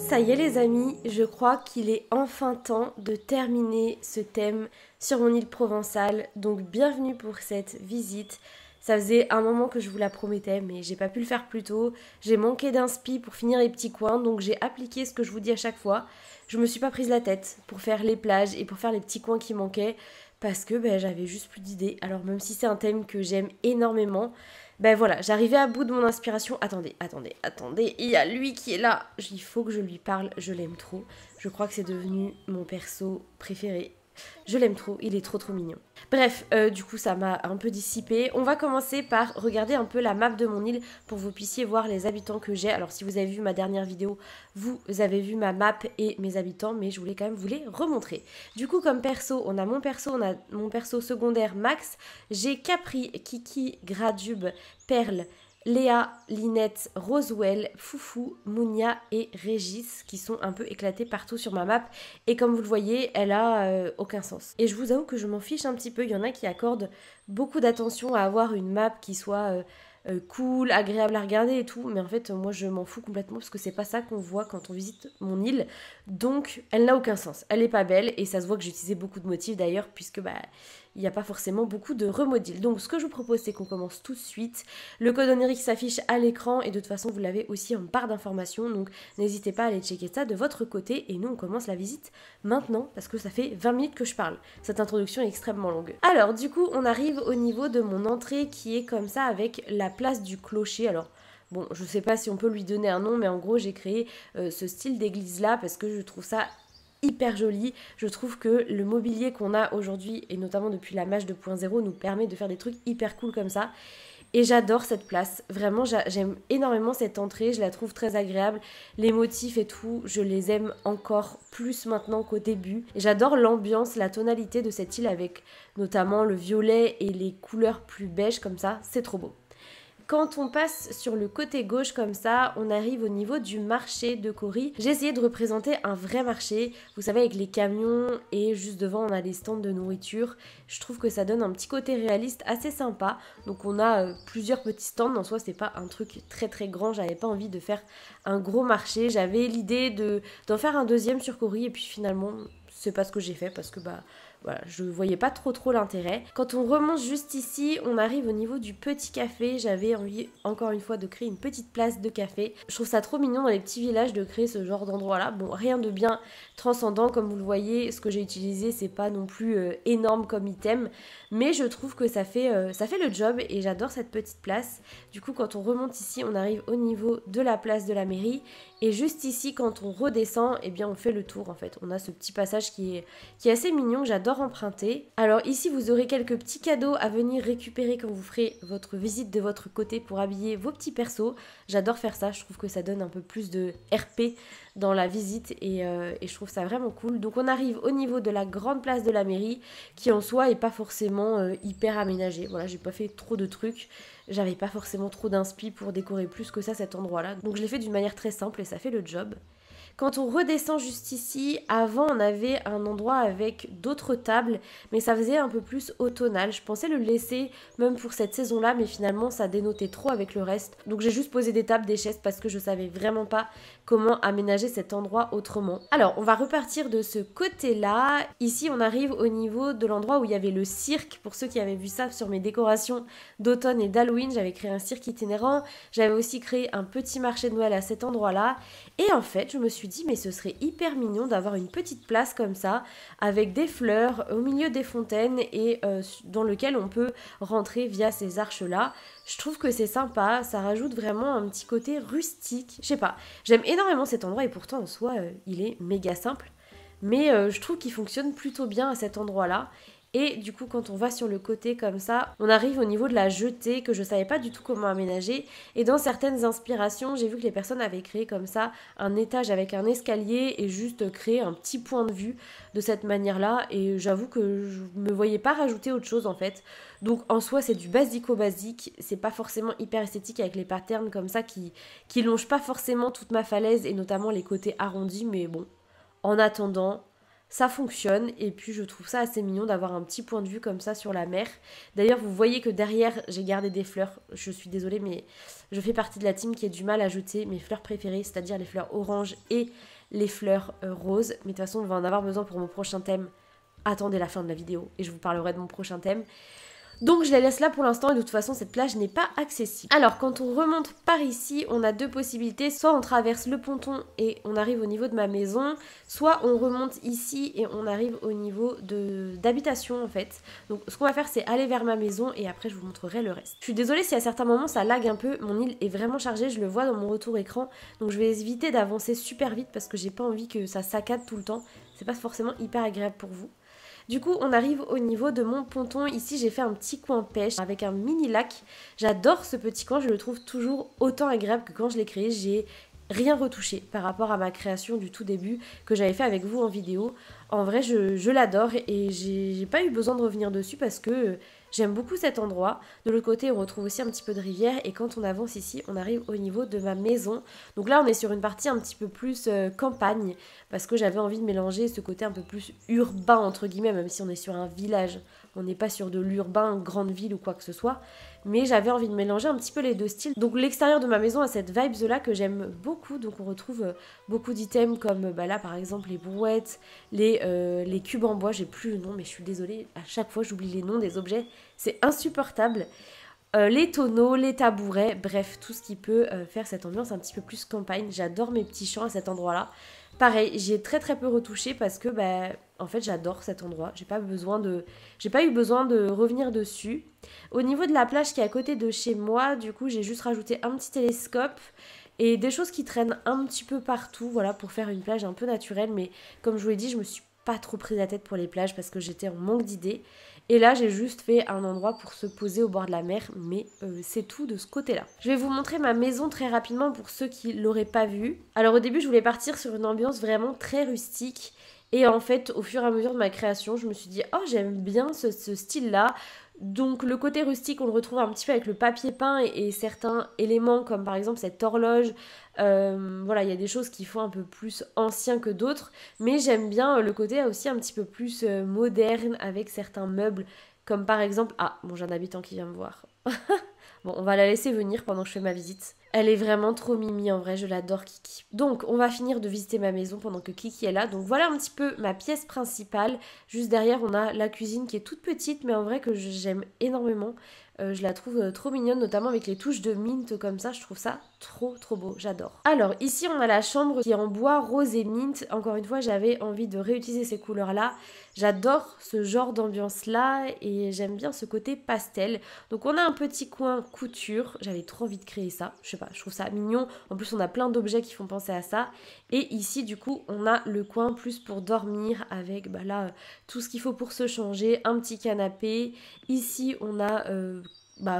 Ça y est les amis, je crois qu'il est enfin temps de terminer ce thème sur mon île provençale. Donc bienvenue pour cette visite. Ça faisait un moment que je vous la promettais mais j'ai pas pu le faire plus tôt. J'ai manqué d'inspi pour finir les petits coins donc j'ai appliqué ce que je vous dis à chaque fois. Je me suis pas prise la tête pour faire les plages et pour faire les petits coins qui manquaient parce que j'avais juste plus d'idées. Alors même si c'est un thème que j'aime énormément, voilà, j'arrivais à bout de mon inspiration. Attendez, il y a lui qui est là. Il faut que je lui parle, je l'aime trop. Je crois que c'est devenu mon perso préféré. Je l'aime trop, il est trop mignon. Bref, du coup ça m'a un peu dissipé. On va commencer par regarder un peu la map de mon île pour que vous puissiez voir les habitants que j'ai. Alors si vous avez vu ma dernière vidéo, vous avez vu ma map et mes habitants, mais je voulais quand même vous les remontrer. Du coup comme perso, on a mon perso secondaire Max. J'ai Capri, Kiki, Gradube, Perle, Léa, Linette, Roswell, Foufou, Mounia et Régis qui sont un peu éclatés partout sur ma map et comme vous le voyez elle a aucun sens. Et je vous avoue que je m'en fiche un petit peu, il y en a qui accordent beaucoup d'attention à avoir une map qui soit cool, agréable à regarder et tout, mais en fait moi je m'en fous complètement parce que c'est pas ça qu'on voit quand on visite mon île, donc elle n'a aucun sens, elle est pas belle et ça se voit que j'ai utilisé beaucoup de motifs d'ailleurs puisque il n'y a pas forcément beaucoup de remodils. Donc ce que je vous propose c'est qu'on commence tout de suite. Le code onirique s'affiche à l'écran et de toute façon vous l'avez aussi en barre d'informations, donc n'hésitez pas à aller checker ça de votre côté et nous on commence la visite maintenant parce que ça fait 20 minutes que je parle. Cette introduction est extrêmement longue. Alors du coup on arrive au niveau de mon entrée qui est comme ça avec la place du clocher. Alors bon, je sais pas si on peut lui donner un nom mais en gros j'ai créé ce style d'église là parce que je trouve ça hyper joli. Je trouve que le mobilier qu'on a aujourd'hui et notamment depuis la Mage 2.0 nous permet de faire des trucs hyper cool comme ça et j'adore cette place, vraiment j'aime énormément cette entrée, je la trouve très agréable, les motifs et tout, je les aime encore plus maintenant qu'au début. J'adore l'ambiance, la tonalité de cette île avec notamment le violet et les couleurs plus beige comme ça, c'est trop beau. Quand on passe sur le côté gauche comme ça, on arrive au niveau du marché de Caury. J'ai essayé de représenter un vrai marché, vous savez avec les camions et juste devant on a les stands de nourriture. Je trouve que ça donne un petit côté réaliste assez sympa. Donc on a plusieurs petits stands, en soi c'est pas un truc très grand, j'avais pas envie de faire un gros marché. J'avais l'idée d'en faire un deuxième sur Caury et puis finalement c'est pas ce que j'ai fait parce que voilà, je voyais pas trop l'intérêt. Quand on remonte juste ici, on arrive au niveau du petit café. J'avais envie, encore une fois, de créer une petite place de café. Je trouve ça trop mignon dans les petits villages de créer ce genre d'endroit-là. Bon, rien de bien transcendant, comme vous le voyez. Ce que j'ai utilisé, c'est pas non plus énorme comme item. Mais je trouve que ça fait le job et j'adore cette petite place. Du coup, quand on remonte ici, on arrive au niveau de la place de la mairie. Et juste ici, quand on redescend, eh bien, on fait le tour, en fait. On a ce petit passage qui est assez mignon, que j'adore emprunter. Alors ici vous aurez quelques petits cadeaux à venir récupérer quand vous ferez votre visite de votre côté pour habiller vos petits persos. J'adore faire ça, je trouve que ça donne un peu plus de RP dans la visite et je trouve ça vraiment cool. Donc on arrive au niveau de la grande place de la mairie qui en soi est pas forcément hyper aménagée. Voilà, j'ai pas fait trop de trucs. J'avais pas forcément trop d'inspi pour décorer plus que ça cet endroit-là. Donc je l'ai fait d'une manière très simple et ça fait le job. Quand on redescend juste ici, avant on avait un endroit avec d'autres tables, mais ça faisait un peu plus automnal. Je pensais le laisser même pour cette saison-là, mais finalement ça dénotait trop avec le reste. Donc j'ai juste posé des tables, des chaises parce que je savais vraiment pas comment aménager cet endroit autrement. Alors on va repartir de ce côté-là. Ici on arrive au niveau de l'endroit où il y avait le cirque. Pour ceux qui avaient vu ça sur mes décorations d'automne et d'Halloween, j'avais créé un cirque itinérant. J'avais aussi créé un petit marché de Noël à cet endroit-là. Et en fait, je me suis dit, mais ce serait hyper mignon d'avoir une petite place comme ça, avec des fleurs au milieu des fontaines et dans lequel on peut rentrer via ces arches-là. Je trouve que c'est sympa, ça rajoute vraiment un petit côté rustique. Je sais pas, j'aime énormément cet endroit et pourtant en soi, il est méga simple. Mais je trouve qu'il fonctionne plutôt bien à cet endroit-là. Et du coup, quand on va sur le côté comme ça, on arrive au niveau de la jetée que je savais pas du tout comment aménager. Et dans certaines inspirations, j'ai vu que les personnes avaient créé comme ça un étage avec un escalier et juste créé un petit point de vue de cette manière-là. Et j'avoue que je me voyais pas rajouter autre chose en fait. Donc en soi, c'est du basico-basique. C'est pas forcément hyper esthétique avec les patterns comme ça qui longent pas forcément toute ma falaise et notamment les côtés arrondis. Mais bon, en attendant, ça fonctionne et puis je trouve ça assez mignon d'avoir un petit point de vue comme ça sur la mer. D'ailleurs vous voyez que derrière j'ai gardé des fleurs, je suis désolée mais je fais partie de la team qui a du mal à jeter mes fleurs préférées, c'est-à-dire les fleurs oranges et les fleurs roses. Mais de toute façon, on va en avoir besoin pour mon prochain thème. Attendez la fin de la vidéo et je vous parlerai de mon prochain thème. Donc je les laisse là pour l'instant et de toute façon cette plage n'est pas accessible. Alors quand on remonte par ici, on a deux possibilités. Soit on traverse le ponton et on arrive au niveau de ma maison, soit on remonte ici et on arrive au niveau d'habitation en fait. Donc ce qu'on va faire c'est aller vers ma maison et après je vous montrerai le reste. Je suis désolée si à certains moments ça lag un peu, mon île est vraiment chargée, je le vois dans mon retour écran. Donc je vais éviter d'avancer super vite parce que j'ai pas envie que ça saccade tout le temps. C'est pas forcément hyper agréable pour vous. Du coup, on arrive au niveau de mon ponton. Ici, j'ai fait un petit coin pêche avec un mini lac. J'adore ce petit coin, je le trouve toujours autant agréable que quand je l'ai créé. J'ai rien retouché par rapport à ma création du tout début que j'avais fait avec vous en vidéo. En vrai, je l'adore et j'ai pas eu besoin de revenir dessus parce que j'aime beaucoup cet endroit. De l'autre côté, on retrouve aussi un petit peu de rivière et quand on avance ici, on arrive au niveau de ma maison. Donc là, on est sur une partie un petit peu plus campagne parce que j'avais envie de mélanger ce côté un peu plus urbain entre guillemets, même si on est sur un village. On n'est pas sur de l'urbain, grande ville ou quoi que ce soit. Mais j'avais envie de mélanger un petit peu les deux styles. Donc l'extérieur de ma maison a cette vibe là que j'aime beaucoup. Donc on retrouve beaucoup d'items comme là par exemple les brouettes, les cubes en bois. J'ai plus le nom mais je suis désolée. À chaque fois j'oublie les noms des objets. C'est insupportable. Les tonneaux, les tabourets, bref, tout ce qui peut faire cette ambiance un petit peu plus campagne. J'adore mes petits champs à cet endroit-là. Pareil, j'y ai très très peu retouché parce que en fait j'adore cet endroit. J'ai pas eu besoin de revenir dessus. Au niveau de la plage qui est à côté de chez moi, du coup j'ai juste rajouté un petit télescope et des choses qui traînent un petit peu partout, voilà, pour faire une plage un peu naturelle. Mais comme je vous l'ai dit, je me suis pas trop prise la tête pour les plages parce que j'étais en manque d'idées. Et là, j'ai juste fait un endroit pour se poser au bord de la mer, mais c'est tout de ce côté-là. Je vais vous montrer ma maison très rapidement pour ceux qui l'auraient pas vue. Alors au début, je voulais partir sur une ambiance vraiment très rustique. Et en fait, au fur et à mesure de ma création, je me suis dit « Oh, j'aime bien ce style-là ». Donc le côté rustique, on le retrouve un petit peu avec le papier peint et certains éléments comme par exemple cette horloge. Voilà, il y a des choses qui font un peu plus ancien que d'autres, mais j'aime bien le côté aussi un petit peu plus moderne avec certains meubles comme par exemple... Ah, bon, j'ai un habitant qui vient me voir. Bon, on va la laisser venir pendant que je fais ma visite. Elle est vraiment trop mimi en vrai, je l'adore Kiki. Donc on va finir de visiter ma maison pendant que Kiki est là. Donc voilà un petit peu ma pièce principale. Juste derrière on a la cuisine qui est toute petite mais en vrai que j'aime énormément. Je la trouve trop mignonne, notamment avec les touches de mint comme ça, je trouve ça trop beau, j'adore. Alors ici on a la chambre qui est en bois rose et mint. Encore une fois j'avais envie de réutiliser ces couleurs là. J'adore ce genre d'ambiance là et j'aime bien ce côté pastel. Donc on a un petit coin couture, j'avais trop envie de créer ça, je sais pas, je trouve ça mignon. En plus on a plein d'objets qui font penser à ça. Et ici du coup on a le coin plus pour dormir avec là tout ce qu'il faut pour se changer, un petit canapé. Ici on a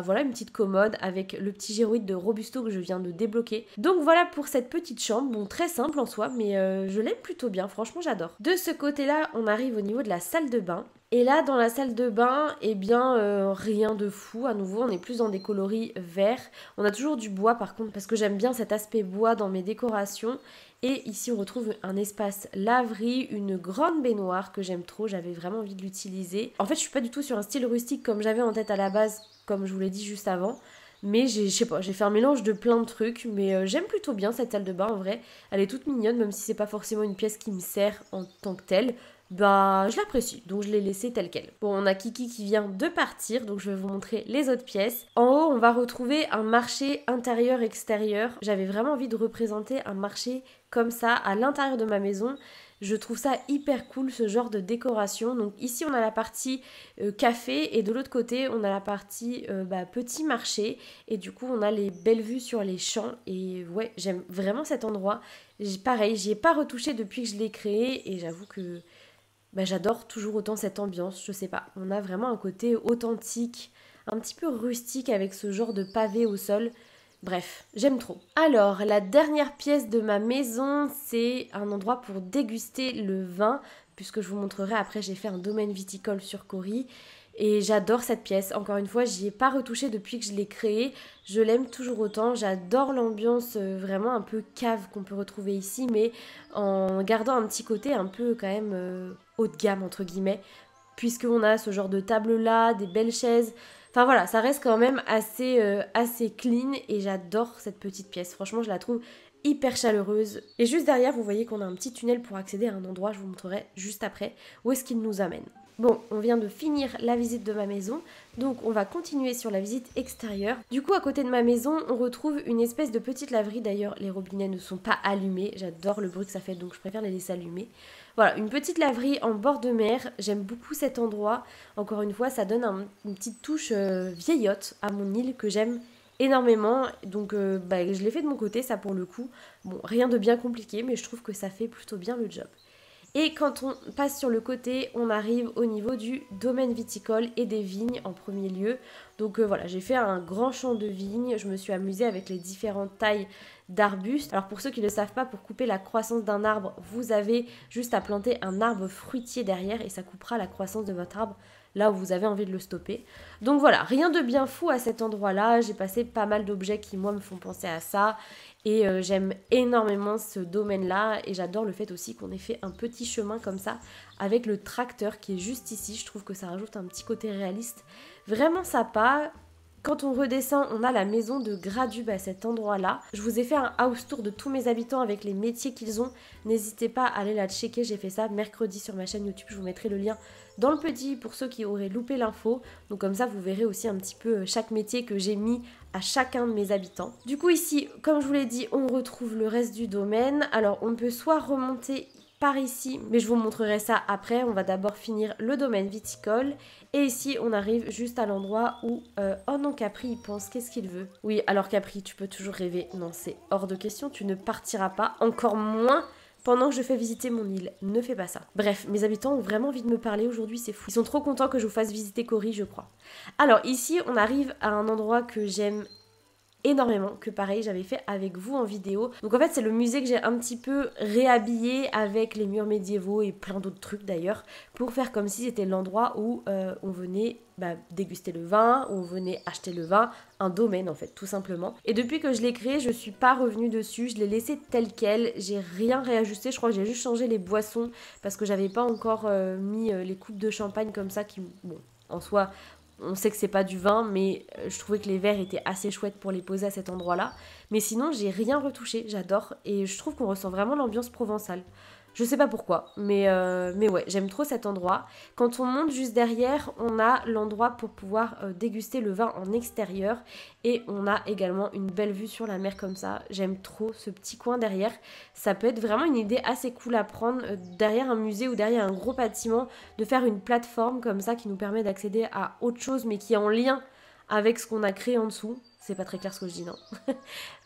voilà une petite commode avec le petit gyroïde de Robusto que je viens de débloquer. Donc voilà pour cette petite chambre, bon très simple en soi mais je l'aime plutôt bien, franchement j'adore. De ce côté là on arrive au niveau de la salle de bain. Et là dans la salle de bain, eh bien rien de fou, à nouveau on est plus dans des coloris verts. On a toujours du bois par contre parce que j'aime bien cet aspect bois dans mes décorations. Et ici on retrouve un espace laverie, une grande baignoire que j'aime trop, j'avais vraiment envie de l'utiliser. En fait je suis pas du tout sur un style rustique comme j'avais en tête à la base, comme je vous l'ai dit juste avant. Mais je sais pas, j'ai fait un mélange de plein de trucs, mais j'aime plutôt bien cette salle de bain en vrai. Elle est toute mignonne, même si c'est pas forcément une pièce qui me sert en tant que telle. Je l'apprécie, donc je l'ai laissée telle quelle. Bon, on a Kiki qui vient de partir, donc je vais vous montrer les autres pièces. En haut, on va retrouver un marché intérieur-extérieur. J'avais vraiment envie de représenter un marché comme ça à l'intérieur de ma maison. Je trouve ça hyper cool ce genre de décoration. Donc ici on a la partie café et de l'autre côté on a la partie petit marché. Et du coup on a les belles vues sur les champs. Et ouais, j'aime vraiment cet endroit. Pareil, j'y ai pas retouché depuis que je l'ai créé et j'avoue que j'adore toujours autant cette ambiance. Je sais pas, on a vraiment un côté authentique, un petit peu rustique avec ce genre de pavé au sol. Bref, j'aime trop. Alors, la dernière pièce de ma maison, c'est un endroit pour déguster le vin, puisque je vous montrerai après, j'ai fait un domaine viticole sur Caury. Et j'adore cette pièce. Encore une fois, j'y ai pas retouché depuis que je l'ai créée. Je l'aime toujours autant. J'adore l'ambiance vraiment un peu cave qu'on peut retrouver ici, mais en gardant un petit côté un peu quand même haut de gamme, entre guillemets, puisqu'on a ce genre de table-là, des belles chaises. Enfin voilà, ça reste quand même assez clean et j'adore cette petite pièce. Franchement, je la trouve hyper chaleureuse. Et juste derrière, vous voyez qu'on a un petit tunnel pour accéder à un endroit, je vous montrerai juste après où est-ce qu'il nous amène. Bon, on vient de finir la visite de ma maison, donc on va continuer sur la visite extérieure. Du coup, à côté de ma maison, on retrouve une espèce de petite laverie. D'ailleurs, les robinets ne sont pas allumés. J'adore le bruit que ça fait, donc je préfère les laisser allumés. Voilà, une petite laverie en bord de mer. J'aime beaucoup cet endroit. Encore une fois, ça donne une petite touche vieillotte à mon île que j'aime énormément. Donc, je l'ai fait de mon côté, ça pour le coup. Bon, rien de bien compliqué, mais je trouve que ça fait plutôt bien le job. Et quand on passe sur le côté, on arrive au niveau du domaine viticole et des vignes en premier lieu. Donc voilà, j'ai fait un grand champ de vignes, je me suis amusée avec les différentes tailles d'arbustes. Alors pour ceux qui ne le savent pas, pour couper la croissance d'un arbre, vous avez juste à planter un arbre fruitier derrière et ça coupera la croissance de votre arbre là où vous avez envie de le stopper. Donc voilà, rien de bien fou à cet endroit-là. J'ai passé pas mal d'objets qui, moi, me font penser à ça. Et j'aime énormément ce domaine-là. Et j'adore le fait aussi qu'on ait fait un petit chemin comme ça avec le tracteur qui est juste ici. Je trouve que ça rajoute un petit côté réaliste. Vraiment sympa. Quand on redescend, on a la maison de Gradube à cet endroit-là. Je vous ai fait un house tour de tous mes habitants avec les métiers qu'ils ont. N'hésitez pas à aller la checker, j'ai fait ça mercredi sur ma chaîne YouTube. Je vous mettrai le lien dans le petit pour ceux qui auraient loupé l'info. Donc comme ça, vous verrez aussi un petit peu chaque métier que j'ai mis à chacun de mes habitants. Du coup ici, comme je vous l'ai dit, on retrouve le reste du domaine. Alors on peut soit remonter par ici, mais je vous montrerai ça après. On va d'abord finir le domaine viticole. Et ici, on arrive juste à l'endroit où... oh non, Capri, il pense, qu'est-ce qu'il veut? Oui, alors Capri, tu peux toujours rêver. Non, c'est hors de question, tu ne partiras pas, encore moins pendant que je fais visiter mon île. Ne fais pas ça. Bref, mes habitants ont vraiment envie de me parler aujourd'hui, c'est fou. Ils sont trop contents que je vous fasse visiter Cory, je crois. Alors ici, on arrive à un endroit que j'aime énormément, que pareil j'avais fait avec vous en vidéo. Donc en fait c'est le musée que j'ai un petit peu réhabillé avec les murs médiévaux et plein d'autres trucs d'ailleurs, pour faire comme si c'était l'endroit où on venait déguster le vin, où on venait acheter le vin, un domaine en fait tout simplement. Et depuis que je l'ai créé, je suis pas revenue dessus, je l'ai laissé tel quel, j'ai rien réajusté, je crois que j'ai juste changé les boissons parce que j'avais pas encore mis les coupes de champagne comme ça qui, bon, en soi... On sait que c'est pas du vin, mais je trouvais que les verres étaient assez chouettes pour les poser à cet endroit-là. Mais sinon, j'ai rien retouché, j'adore. Et je trouve qu'on ressent vraiment l'ambiance provençale. Je sais pas pourquoi, mais ouais, j'aime trop cet endroit. Quand on monte juste derrière, on a l'endroit pour pouvoir déguster le vin en extérieur. Et on a également une belle vue sur la mer comme ça. J'aime trop ce petit coin derrière. Ça peut être vraiment une idée assez cool à prendre derrière un musée ou derrière un gros bâtiment, de faire une plateforme comme ça qui nous permet d'accéder à autre chose, mais qui est en lien avec ce qu'on a créé en dessous. C'est pas très clair ce que je dis, non.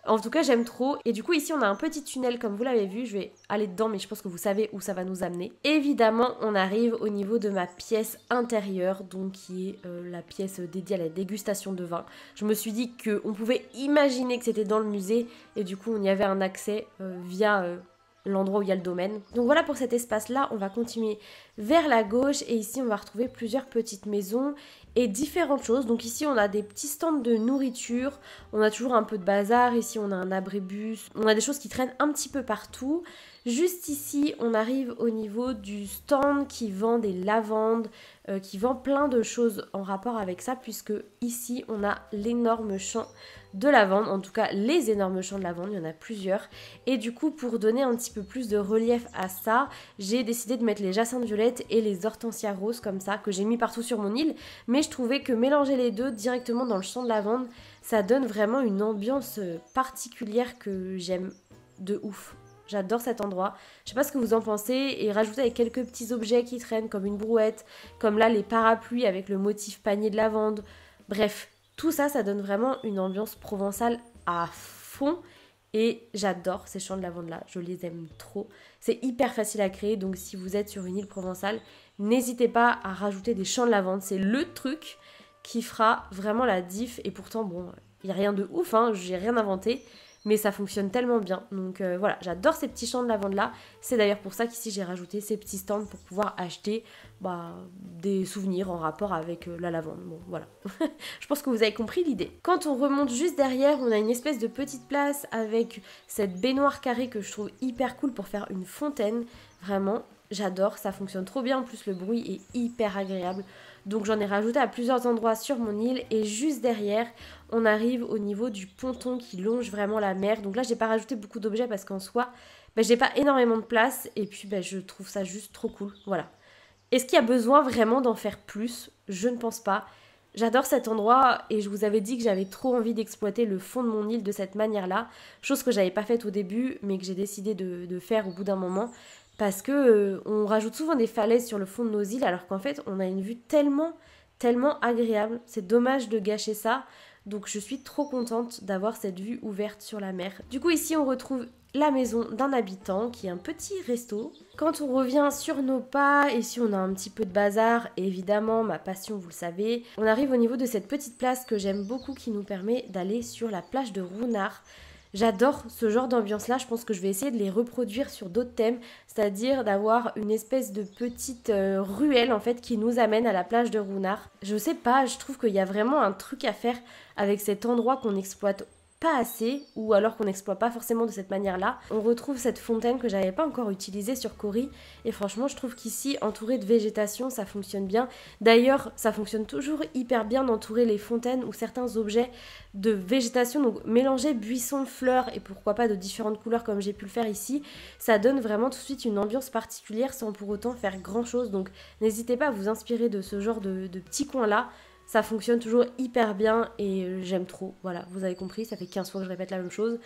En tout cas, j'aime trop. Et du coup, ici, on a un petit tunnel, comme vous l'avez vu. Je vais aller dedans, mais je pense que vous savez où ça va nous amener. Évidemment, on arrive au niveau de ma pièce intérieure, donc qui est la pièce dédiée à la dégustation de vin. Je me suis dit qu'on pouvait imaginer que c'était dans le musée, et du coup, on y avait un accès via... l'endroit où il y a le domaine. Donc voilà pour cet espace-là, on va continuer vers la gauche et ici on va retrouver plusieurs petites maisons et différentes choses. Donc ici on a des petits stands de nourriture, on a toujours un peu de bazar, ici on a un abribus, on a des choses qui traînent un petit peu partout. Juste ici on arrive au niveau du stand qui vend des lavandes, qui vend plein de choses en rapport avec ça, puisque ici on a l'énorme champ de lavande, en tout cas les énormes champs de lavande, il y en a plusieurs. Et du coup pour donner un petit peu plus de relief à ça, j'ai décidé de mettre les jacinthes violettes et les hortensias roses comme ça, que j'ai mis partout sur mon île. Mais je trouvais que mélanger les deux directement dans le champ de lavande, ça donne vraiment une ambiance particulière que j'aime de ouf. J'adore cet endroit. Je sais pas ce que vous en pensez. Et rajouter avec quelques petits objets qui traînent comme une brouette, comme là les parapluies avec le motif panier de lavande. Bref, tout ça, ça donne vraiment une ambiance provençale à fond. Et j'adore ces champs de lavande-là. Je les aime trop. C'est hyper facile à créer. Donc si vous êtes sur une île provençale, n'hésitez pas à rajouter des champs de lavande. C'est le truc qui fera vraiment la diff. Et pourtant, bon, il n'y a rien de ouf, hein. J'ai rien inventé. Mais ça fonctionne tellement bien. Donc voilà, j'adore ces petits champs de lavande là. C'est d'ailleurs pour ça qu'ici j'ai rajouté ces petits stands pour pouvoir acheter des souvenirs en rapport avec la lavande. Bon voilà, je pense que vous avez compris l'idée. Quand on remonte juste derrière, on a une espèce de petite place avec cette baignoire carrée que je trouve hyper cool pour faire une fontaine. Vraiment, j'adore, ça fonctionne trop bien. En plus le bruit est hyper agréable. Donc j'en ai rajouté à plusieurs endroits sur mon île et juste derrière, on arrive au niveau du ponton qui longe vraiment la mer. Donc là, j'ai pas rajouté beaucoup d'objets parce qu'en soi, j'ai pas énormément de place et puis je trouve ça juste trop cool. Voilà. Est-ce qu'il y a besoin vraiment d'en faire plus? Je ne pense pas. J'adore cet endroit et je vous avais dit que j'avais trop envie d'exploiter le fond de mon île de cette manière-là, chose que j'avais pas faite au début mais que j'ai décidé de faire au bout d'un moment parce que on rajoute souvent des falaises sur le fond de nos îles alors qu'en fait on a une vue tellement agréable, c'est dommage de gâcher ça. Donc je suis trop contente d'avoir cette vue ouverte sur la mer. Du coup ici on retrouve la maison d'un habitant qui est un petit resto. Quand on revient sur nos pas et si on a un petit peu de bazar, évidemment ma passion vous le savez, on arrive au niveau de cette petite place que j'aime beaucoup qui nous permet d'aller sur la plage de Rounard. J'adore ce genre d'ambiance-là, je pense que je vais essayer de les reproduire sur d'autres thèmes, c'est-à-dire d'avoir une espèce de petite ruelle en fait qui nous amène à la plage de Rounard. Je sais pas, je trouve qu'il y a vraiment un truc à faire avec cet endroit qu'on exploite pas assez ou alors qu'on n'exploite pas forcément de cette manière-là. On retrouve cette fontaine que j'avais pas encore utilisée sur Cori et franchement je trouve qu'ici entouré de végétation ça fonctionne bien. D'ailleurs ça fonctionne toujours hyper bien d'entourer les fontaines ou certains objets de végétation, donc mélanger buissons, fleurs et pourquoi pas de différentes couleurs comme j'ai pu le faire ici, ça donne vraiment tout de suite une ambiance particulière sans pour autant faire grand chose. Donc n'hésitez pas à vous inspirer de ce genre de petits coins là. Ça fonctionne toujours hyper bien et j'aime trop. Voilà, vous avez compris, ça fait 15 fois que je répète la même chose.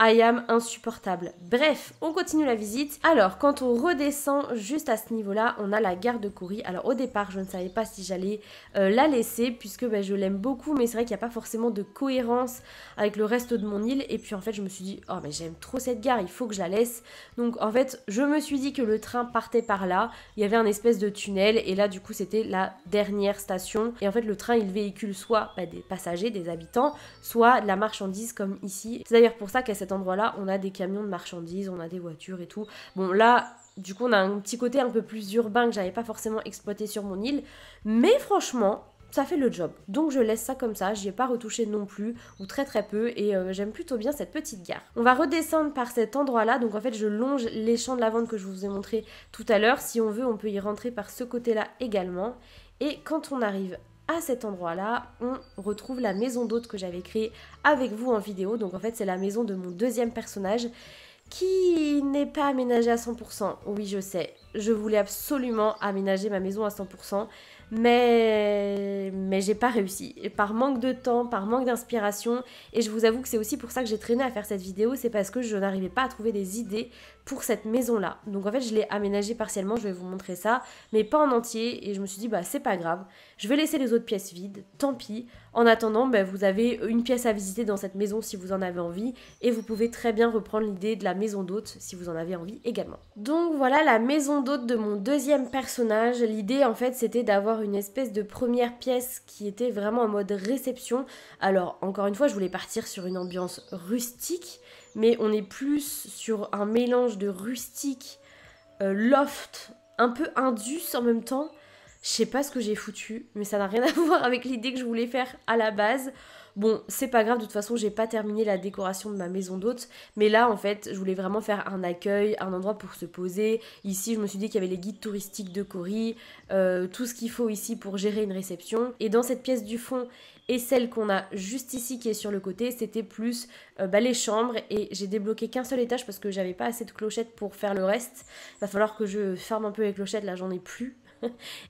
I am insupportable. Bref, on continue la visite. Alors, quand on redescend juste à ce niveau-là, on a la gare de Cori. Alors, au départ, je ne savais pas si j'allais la laisser puisque je l'aime beaucoup, mais c'est vrai qu'il n'y a pas forcément de cohérence avec le reste de mon île. Et puis, en fait, je me suis dit, oh, mais j'aime trop cette gare, il faut que je la laisse. Donc, en fait, je me suis dit que le train partait par là. Il y avait un espèce de tunnel et là, du coup, c'était la dernière station. Et en fait, le train, il véhicule soit des passagers, des habitants, soit de la marchandise comme ici. C'est d'ailleurs pour ça qu'à cet endroit-là, on a des camions de marchandises, on a des voitures et tout. Bon, là, du coup, on a un petit côté un peu plus urbain que j'avais pas forcément exploité sur mon île. Mais franchement, ça fait le job. Donc je laisse ça comme ça, j'y ai pas retouché non plus, ou très peu, et j'aime plutôt bien cette petite gare. On va redescendre par cet endroit-là, donc en fait je longe les champs de lavande que je vous ai montré tout à l'heure. Si on veut, on peut y rentrer par ce côté-là également. Et quand on arrive à cet endroit-là, on retrouve la maison d'hôte que j'avais créée avec vous en vidéo. Donc en fait, c'est la maison de mon deuxième personnage qui n'est pas aménagée à 100%. Oui, je sais, je voulais absolument aménager ma maison à 100%, mais j'ai pas réussi. Et par manque de temps, par manque d'inspiration, et je vous avoue que c'est aussi pour ça que j'ai traîné à faire cette vidéo, c'est parce que je n'arrivais pas à trouver des idées pour cette maison-là. Donc en fait, je l'ai aménagée partiellement, je vais vous montrer ça, mais pas en entier, et je me suis dit, c'est pas grave, je vais laisser les autres pièces vides, tant pis. En attendant, vous avez une pièce à visiter dans cette maison si vous en avez envie, et vous pouvez très bien reprendre l'idée de la maison d'hôte si vous en avez envie également. Donc voilà la maison d'hôte de mon deuxième personnage. L'idée en fait c'était d'avoir une espèce de première pièce qui était vraiment en mode réception. Alors encore une fois, je voulais partir sur une ambiance rustique, mais on est plus sur un mélange de rustique, loft, un peu indus en même temps. Je sais pas ce que j'ai foutu, mais ça n'a rien à voir avec l'idée que je voulais faire à la base. Bon, c'est pas grave, de toute façon, j'ai pas terminé la décoration de ma maison d'hôte. Mais là, en fait, je voulais vraiment faire un accueil, un endroit pour se poser. Ici, je me suis dit qu'il y avait les guides touristiques de Cori, tout ce qu'il faut ici pour gérer une réception. Et dans cette pièce du fond et celle qu'on a juste ici qui est sur le côté, c'était plus les chambres. Et j'ai débloqué qu'un seul étage parce que j'avais pas assez de clochettes pour faire le reste. Il va falloir que je ferme un peu les clochettes, là j'en ai plus.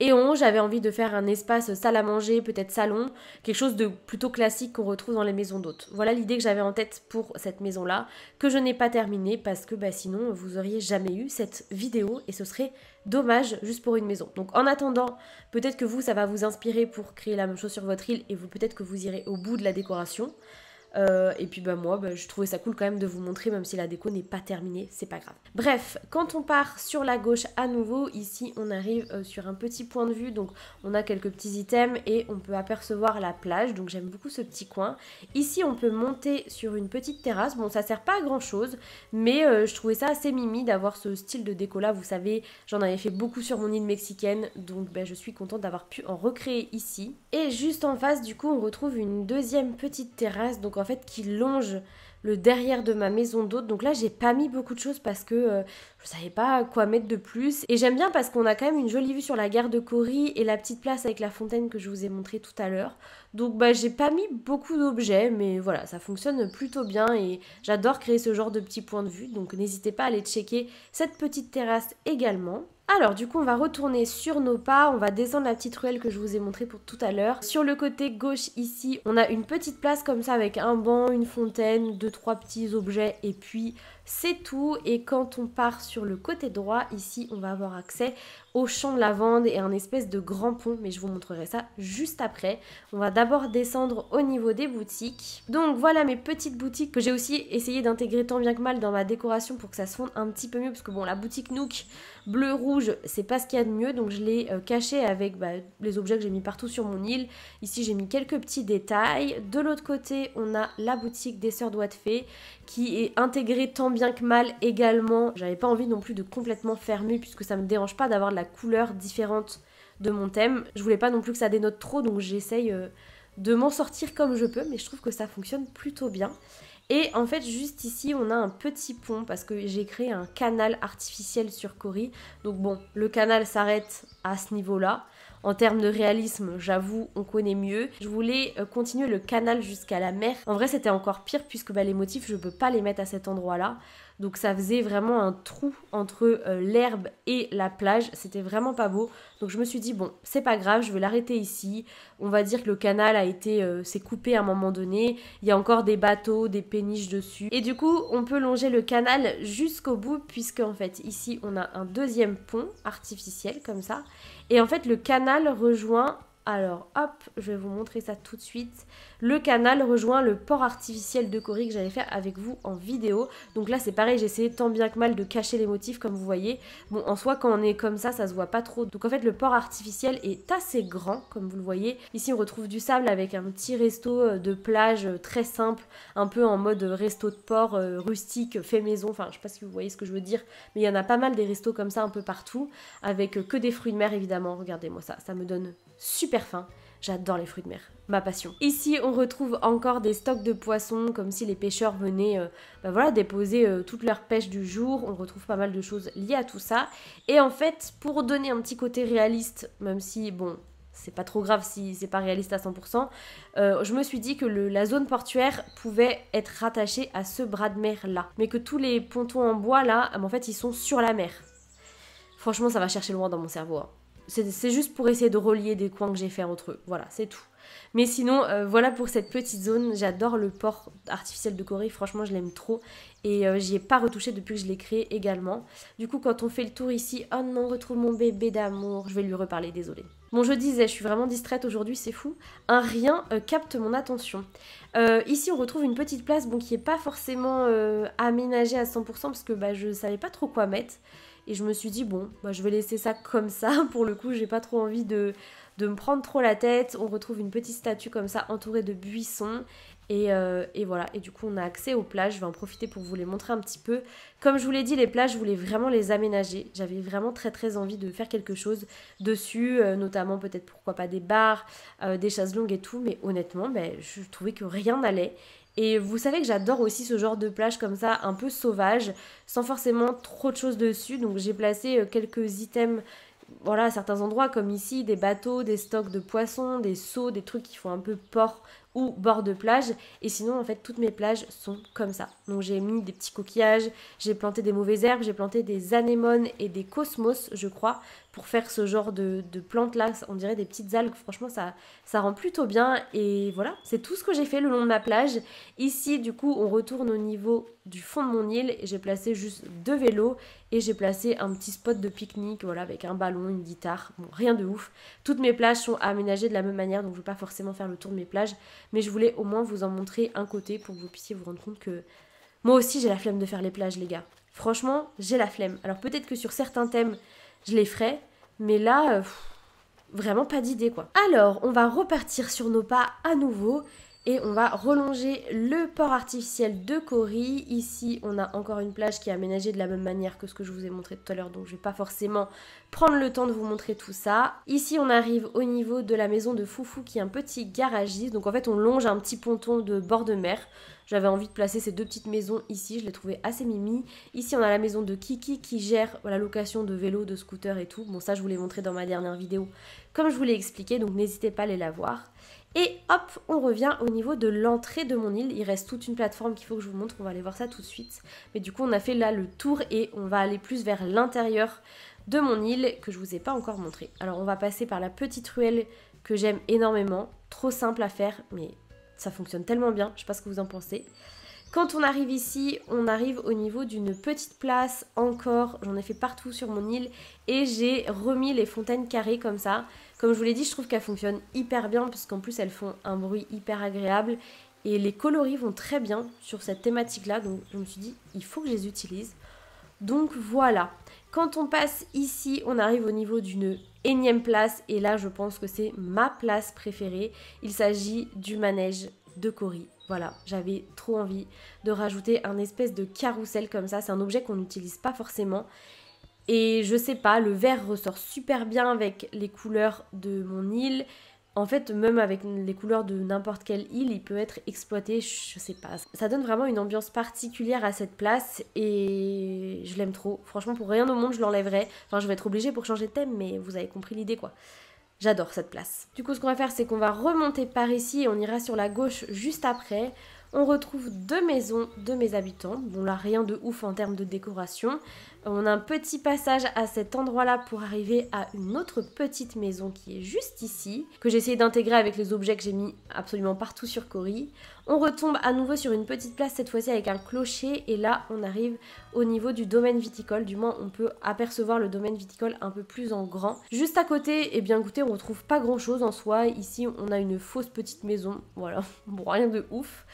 Et en haut, j'avais envie de faire un espace salle à manger, peut-être salon, quelque chose de plutôt classique qu'on retrouve dans les maisons d'hôtes. Voilà l'idée que j'avais en tête pour cette maison-là, que je n'ai pas terminée parce que sinon vous auriez jamais eu cette vidéo et ce serait dommage juste pour une maison. Donc en attendant, peut-être que vous, ça va vous inspirer pour créer la même chose sur votre île et vous peut-être que vous irez au bout de la décoration. Et puis moi, je trouvais ça cool quand même de vous montrer, même si la déco n'est pas terminée, c'est pas grave. Bref, quand on part sur la gauche à nouveau, ici on arrive sur un petit point de vue, donc on a quelques petits items et on peut apercevoir la plage, donc j'aime beaucoup ce petit coin. Ici on peut monter sur une petite terrasse, bon ça sert pas à grand chose, mais je trouvais ça assez mimi d'avoir ce style de déco là, vous savez, j'en avais fait beaucoup sur mon île mexicaine, donc je suis contente d'avoir pu en recréer ici. Et juste en face du coup on retrouve une deuxième petite terrasse, donc en en fait qui longe le derrière de ma maison d'hôte. Donc là j'ai pas mis beaucoup de choses parce que je savais pas quoi mettre de plus. Et j'aime bien parce qu'on a quand même une jolie vue sur la gare de Cory et la petite place avec la fontaine que je vous ai montré tout à l'heure. Donc bah j'ai pas mis beaucoup d'objets, mais voilà, ça fonctionne plutôt bien et j'adore créer ce genre de petits points de vue. Donc n'hésitez pas à aller checker cette petite terrasse également. Alors du coup on va retourner sur nos pas, on va descendre la petite ruelle que je vous ai montrée pour tout à l'heure. Sur le côté gauche ici, on a une petite place comme ça avec un banc, une fontaine, 2-3 petits objets et puis c'est tout. Et quand on part sur le côté droit, ici on va avoir accès au champ de lavande et un espèce de grand pont, mais je vous montrerai ça juste après. On va d'abord descendre au niveau des boutiques. Donc voilà mes petites boutiques que j'ai aussi essayé d'intégrer tant bien que mal dans ma décoration pour que ça se fonde un petit peu mieux, parce que bon, la boutique Nook bleu-rouge, c'est pas ce qu'il y a de mieux, donc je l'ai caché avec les objets que j'ai mis partout sur mon île. Ici j'ai mis quelques petits détails. De l'autre côté, on a la boutique des Sœurs Doigts de Fée qui est intégrée tant bien que mal également. J'avais pas envie non plus de complètement fermer puisque ça me dérange pas d'avoir de la couleur différente de mon thème. Je voulais pas non plus que ça dénote trop, donc j'essaye de m'en sortir comme je peux, mais je trouve que ça fonctionne plutôt bien. Et en fait juste ici on a un petit pont parce que j'ai créé un canal artificiel sur Cory. Donc bon, le canal s'arrête à ce niveau là. En termes de réalisme, j'avoue, on connaît mieux. Je voulais continuer le canal jusqu'à la mer. En vrai, c'était encore pire puisque les motifs, je peux pas les mettre à cet endroit-là. Donc ça faisait vraiment un trou entre l'herbe et la plage. C'était vraiment pas beau. Donc je me suis dit, bon, c'est pas grave, je vais l'arrêter ici. On va dire que le canal a été s'est coupé à un moment donné. Il y a encore des bateaux, des péniches dessus. Et du coup, on peut longer le canal jusqu'au bout puisque en fait, ici, on a un deuxième pont artificiel comme ça. Et en fait, le canal rejoint... Alors, hop, je vais vous montrer ça tout de suite. Le canal rejoint le port artificiel de Cory que j'avais fait avec vous en vidéo. Donc là, c'est pareil, j'ai essayé tant bien que mal de cacher les motifs, comme vous voyez. Bon, en soi, quand on est comme ça se voit pas trop. Donc en fait, le port artificiel est assez grand, comme vous le voyez. Ici, on retrouve du sable avec un petit resto de plage très simple, un peu en mode resto de port rustique, fait maison. Enfin, je sais pas si vous voyez ce que je veux dire, mais il y en a pas mal des restos comme ça un peu partout, avec que des fruits de mer, évidemment. Regardez-moi ça, ça me donne super faim. J'adore les fruits de mer, ma passion. Ici, on retrouve encore des stocks de poissons, comme si les pêcheurs venaient voilà, déposer toute leur pêche du jour. On retrouve pas mal de choses liées à tout ça. Et en fait, pour donner un petit côté réaliste, même si, bon, c'est pas trop grave si c'est pas réaliste à 100%, je me suis dit que la zone portuaire pouvait être rattachée à ce bras de mer là. Mais que tous les pontons en bois là, en fait, ils sont sur la mer. Franchement, ça va chercher loin dans mon cerveau, hein. C'est juste pour essayer de relier des coins que j'ai fait entre eux. Voilà, c'est tout. Mais sinon, voilà pour cette petite zone. J'adore le port artificiel de Cory. Franchement, je l'aime trop. Et j'y ai pas retouché depuis que je l'ai créé également. Du coup, quand on fait le tour ici... Oh non, on retrouve mon bébé d'amour. Je vais lui reparler, désolée. Bon, je disais, je suis vraiment distraite aujourd'hui, c'est fou. Un rien capte mon attention. Ici, on retrouve une petite place qui est pas forcément aménagée à 100% parce que je savais pas trop quoi mettre. Et je me suis dit, bon, je vais laisser ça comme ça. Pour le coup, j'ai pas trop envie de me prendre trop la tête. On retrouve une petite statue comme ça, entourée de buissons. Et voilà. Et du coup, on a accès aux plages. Je vais en profiter pour vous les montrer un petit peu. Comme je vous l'ai dit, les plages, je voulais vraiment les aménager. J'avais vraiment très très envie de faire quelque chose dessus. Notamment peut-être, pourquoi pas, des bars, des chaises longues et tout. Mais honnêtement, je trouvais que rien n'allait. Et vous savez que j'adore aussi ce genre de plage comme ça, un peu sauvage, sans forcément trop de choses dessus. Donc j'ai placé quelques items, voilà, à certains endroits, comme ici, des bateaux, des stocks de poissons, des seaux, des trucs qui font un peu port ou bord de plage. Et sinon, en fait, toutes mes plages sont comme ça. Donc j'ai mis des petits coquillages, j'ai planté des mauvaises herbes, j'ai planté des anémones et des cosmos, je crois, pour faire ce genre de plantes là. On dirait des petites algues. Franchement, ça rend plutôt bien. Et voilà, c'est tout ce que j'ai fait le long de ma plage. Ici, du coup, on retourne au niveau du fond de mon île. J'ai placé juste 2 vélos et j'ai placé un petit spot de pique-nique, voilà, avec un ballon, une guitare. Bon, rien de ouf. Toutes mes plages sont aménagées de la même manière, donc je ne vais pas forcément faire le tour de mes plages. Mais je voulais au moins vous en montrer un côté pour que vous puissiez vous rendre compte que moi aussi j'ai la flemme de faire les plages, les gars. Franchement, j'ai la flemme. Alors peut-être que sur certains thèmes, je les ferai, mais là, vraiment pas d'idée quoi. Alors, on va repartir sur nos pas à nouveau. et on va relonger le port artificiel de Kori. Ici, on a encore une plage qui est aménagée de la même manière que ce que je vous ai montré tout à l'heure, donc je vais pas forcément prendre le temps de vous montrer tout ça. Ici, on arrive au niveau de la maison de Foufou qui est un petit garagiste, donc en fait, on longe un petit ponton de bord de mer. J'avais envie de placer ces 2 petites maisons ici, je les trouvais assez mimi. Ici, on a la maison de Kiki qui gère la location de vélos, de scooters et tout. Bon, ça, je vous l'ai montré dans ma dernière vidéo, comme je vous l'ai expliqué, donc n'hésitez pas à aller la voir. Et hop, on revient au niveau de l'entrée de mon île. Il reste toute une plateforme qu'il faut que je vous montre, on va aller voir ça tout de suite. Mais du coup, on a fait là le tour et on va aller plus vers l'intérieur de mon île que je vous ai pas encore montré. Alors, on va passer par la petite ruelle que j'aime énormément. Trop simple à faire, mais ça fonctionne tellement bien, je sais pas ce que vous en pensez. Quand on arrive ici, on arrive au niveau d'une petite place encore, j'en ai fait partout sur mon île et j'ai remis les fontaines carrées comme ça. Comme je vous l'ai dit, je trouve qu'elles fonctionnent hyper bien parce qu'en plus elles font un bruit hyper agréable et les coloris vont très bien sur cette thématique là, donc je me suis dit il faut que je les utilise. Donc voilà, quand on passe ici, on arrive au niveau d'une énième place et là je pense que c'est ma place préférée. Il s'agit du manège de Kori. Voilà, j'avais trop envie de rajouter un espèce de carrousel comme ça. C'est un objet qu'on n'utilise pas forcément. Et je sais pas, le vert ressort super bien avec les couleurs de mon île. En fait, même avec les couleurs de n'importe quelle île, il peut être exploité, je sais pas. Ça donne vraiment une ambiance particulière à cette place et je l'aime trop. Franchement, pour rien au monde, je l'enlèverais. Enfin, je vais être obligée pour changer de thème, mais vous avez compris l'idée quoi. J'adore cette place. Du coup, ce qu'on va faire, c'est qu'on va remonter par ici et on ira sur la gauche juste après. On retrouve 2 maisons de mes habitants. Bon là, rien de ouf en termes de décoration. On a un petit passage à cet endroit-là pour arriver à une autre petite maison qui est juste ici, que j'ai essayé d'intégrer avec les objets que j'ai mis absolument partout sur Kori. On retombe à nouveau sur une petite place, cette fois-ci avec un clocher, et là on arrive au niveau du domaine viticole, du moins on peut apercevoir le domaine viticole un peu plus en grand. Juste à côté, eh bien écoutez, on retrouve pas grand-chose en soi, ici on a une fausse petite maison, voilà, bon rien de ouf.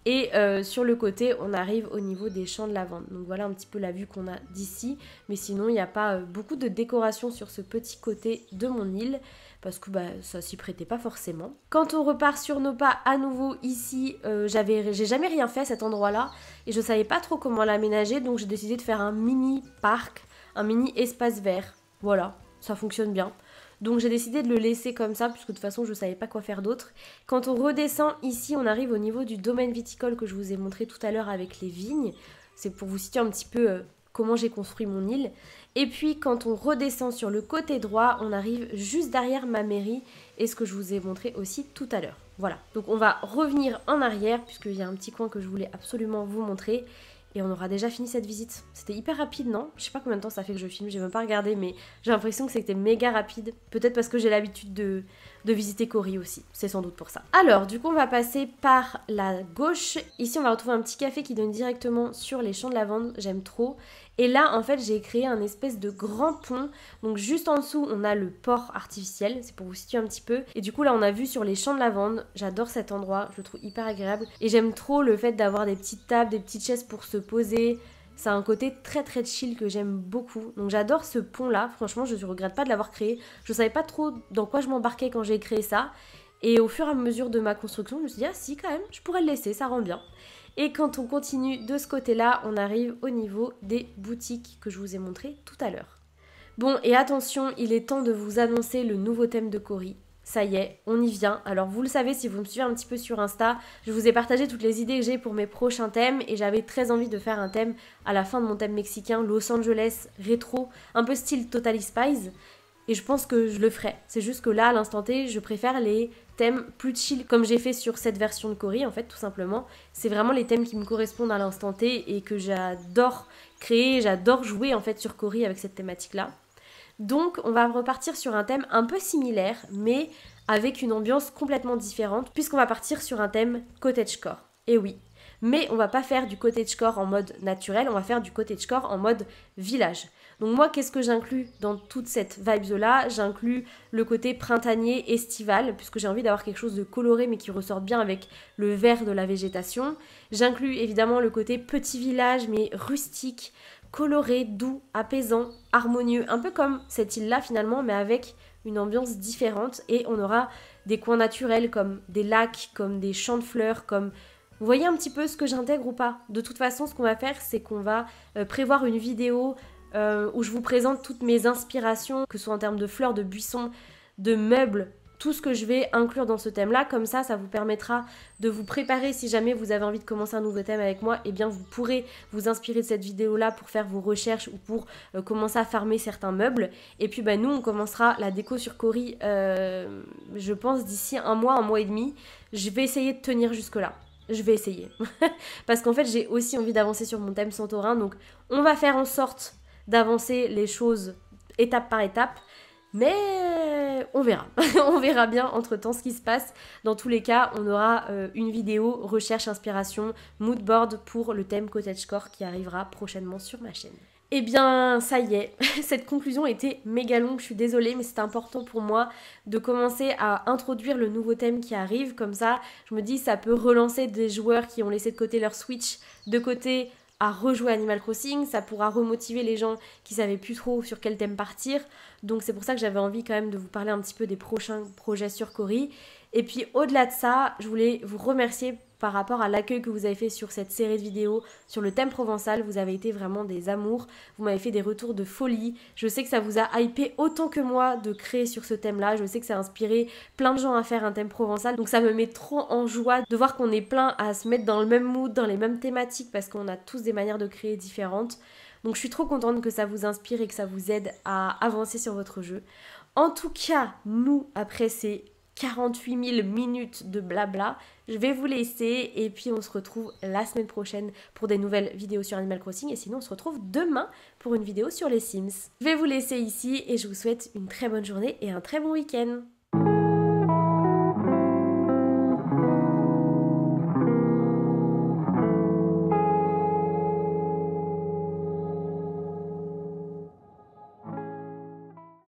Et sur le côté, on arrive au niveau des champs de lavande. Donc voilà un petit peu la vue qu'on a d'ici. Mais sinon, il n'y a pas beaucoup de décoration sur ce petit côté de mon île. Parce que ça s'y prêtait pas forcément. Quand on repart sur nos pas à nouveau ici, j'ai jamais rien fait à cet endroit-là. Et je savais pas trop comment l'aménager. Donc j'ai décidé de faire un mini parc, un mini espace vert. Voilà, ça fonctionne bien. Donc j'ai décidé de le laisser comme ça, puisque de toute façon je ne savais pas quoi faire d'autre. Quand on redescend ici, on arrive au niveau du domaine viticole que je vous ai montré tout à l'heure avec les vignes. C'est pour vous situer un petit peu comment j'ai construit mon île. Et puis quand on redescend sur le côté droit, on arrive juste derrière ma mairie et ce que je vous ai montré aussi tout à l'heure. Voilà, donc on va revenir en arrière, puisqu'il y a un petit coin que je voulais absolument vous montrer. Et on aura déjà fini cette visite. C'était hyper rapide, non? Je sais pas combien de temps ça fait que je filme, j'ai même pas regardé, mais j'ai l'impression que c'était méga rapide. Peut-être parce que j'ai l'habitude de visiter Kori aussi, c'est sans doute pour ça. Alors, du coup, on va passer par la gauche. Ici, on va retrouver un petit café qui donne directement sur les champs de lavande, j'aime trop. Et là, en fait, j'ai créé un espèce de grand pont. Donc, juste en dessous, on a le port artificiel, c'est pour vous situer un petit peu. Et du coup, là, on a vu sur les champs de lavande. J'adore cet endroit, je le trouve hyper agréable. Et j'aime trop le fait d'avoir des petites tables, des petites chaises pour se poser. Ça a un côté très très chill que j'aime beaucoup. Donc j'adore ce pont là, franchement je ne regrette pas de l'avoir créé. Je savais pas trop dans quoi je m'embarquais quand j'ai créé ça. Et au fur et à mesure de ma construction, je me suis dit ah si quand même, je pourrais le laisser, ça rend bien. Et quand on continue de ce côté là, on arrive au niveau des boutiques que je vous ai montré tout à l'heure. Bon et attention, il est temps de vous annoncer le nouveau thème de Kori. Ça y est, on y vient. Alors vous le savez si vous me suivez un petit peu sur Insta, je vous ai partagé toutes les idées que j'ai pour mes prochains thèmes et j'avais très envie de faire un thème à la fin de mon thème mexicain, Los Angeles, rétro, un peu style Totally Spies. Et je pense que je le ferai. C'est juste que là, à l'instant T, je préfère les thèmes plus chill, comme j'ai fait sur cette version de Kori, en fait, tout simplement. C'est vraiment les thèmes qui me correspondent à l'instant T et que j'adore créer, j'adore jouer, en fait, sur Kori avec cette thématique-là. Donc on va repartir sur un thème un peu similaire mais avec une ambiance complètement différente puisqu'on va partir sur un thème cottagecore. Et oui, mais on va pas faire du cottagecore en mode naturel, on va faire du cottagecore en mode village. Donc moi qu'est-ce que j'inclus dans toute cette vibe là? J'inclus le côté printanier, estival, puisque j'ai envie d'avoir quelque chose de coloré mais qui ressort bien avec le vert de la végétation. J'inclus évidemment le côté petit village mais rustique, coloré, doux, apaisant, harmonieux, un peu comme cette île-là finalement, mais avec une ambiance différente et on aura des coins naturels comme des lacs, comme des champs de fleurs, comme... Vous voyez un petit peu ce que j'intègre ou pas? De toute façon, ce qu'on va faire, c'est qu'on va prévoir une vidéo où je vous présente toutes mes inspirations, que ce soit en termes de fleurs, de buissons, de meubles, tout ce que je vais inclure dans ce thème-là. Comme ça vous permettra de vous préparer si jamais vous avez envie de commencer un nouveau thème avec moi. Eh bien, vous pourrez vous inspirer de cette vidéo-là pour faire vos recherches ou pour commencer à farmer certains meubles. Et puis, nous, on commencera la déco sur Cori, je pense, d'ici un mois et demi. Je vais essayer de tenir jusque-là. Je vais essayer. Parce qu'en fait, j'ai aussi envie d'avancer sur mon thème Santorin. Donc, on va faire en sorte d'avancer les choses étape par étape. Mais on verra. On verra bien entre-temps ce qui se passe. Dans tous les cas, on aura une vidéo recherche, inspiration, mood board pour le thème cottagecore qui arrivera prochainement sur ma chaîne. Eh bien, ça y est, cette conclusion était méga longue, je suis désolée, mais c'est important pour moi de commencer à introduire le nouveau thème qui arrive. Comme ça, je me dis, ça peut relancer des joueurs qui ont laissé de côté leur Switch de côté à rejouer Animal Crossing, ça pourra remotiver les gens qui savaient plus trop sur quel thème partir. Donc c'est pour ça que j'avais envie quand même de vous parler un petit peu des prochains projets sur Cori. Et puis au-delà de ça, je voulais vous remercier par rapport à l'accueil que vous avez fait sur cette série de vidéos sur le thème provençal. Vous avez été vraiment des amours, vous m'avez fait des retours de folie. Je sais que ça vous a hypé autant que moi de créer sur ce thème-là. Je sais que ça a inspiré plein de gens à faire un thème provençal. Donc ça me met trop en joie de voir qu'on est plein à se mettre dans le même mood, dans les mêmes thématiques parce qu'on a tous des manières de créer différentes. Donc je suis trop contente que ça vous inspire et que ça vous aide à avancer sur votre jeu. En tout cas, nous, après ces 48 000 minutes de blabla, je vais vous laisser et puis on se retrouve la semaine prochaine pour des nouvelles vidéos sur Animal Crossing et sinon on se retrouve demain pour une vidéo sur les Sims. Je vais vous laisser ici et je vous souhaite une très bonne journée et un très bon week-end.